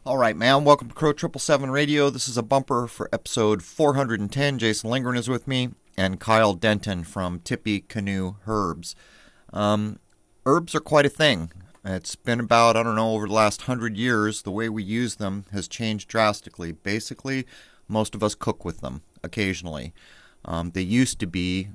All right, man. Welcome to Crow 777 Radio. This is a bumper for episode 410. Jason Lindgren is with me, and Kyle Denton from Tippy Canoe Herbs. Herbs are quite a thing. It's been about, over the last 100 years, the way we use them has changed drastically. Basically, most of us cook with them occasionally. They used to be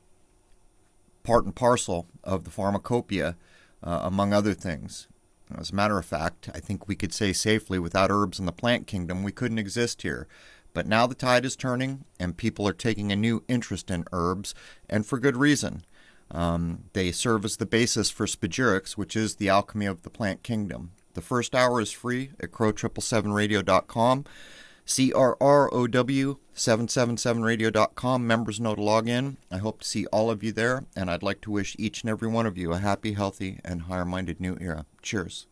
part and parcel of the pharmacopoeia, among other things. As a matter of fact, I think we could say safely without herbs in the plant kingdom, we couldn't exist here. But now the tide is turning, and people are taking a new interest in herbs, and for good reason. They serve as the basis for spagyrics, which is the alchemy of the plant kingdom. The first hour is free at crow777radio.com. CRROW777radio.com. Members know to log in. I hope to see all of you there, and I'd like to wish each and every one of you a happy, healthy, and higher-minded new era. Cheers.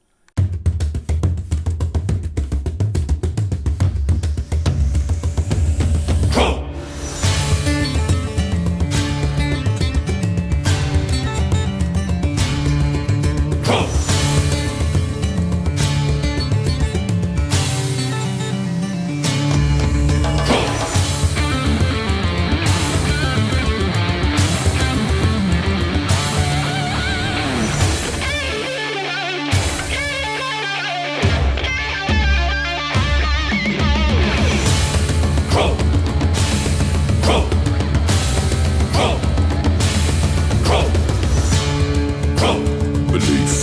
Belief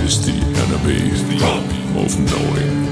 is the enemy of knowing.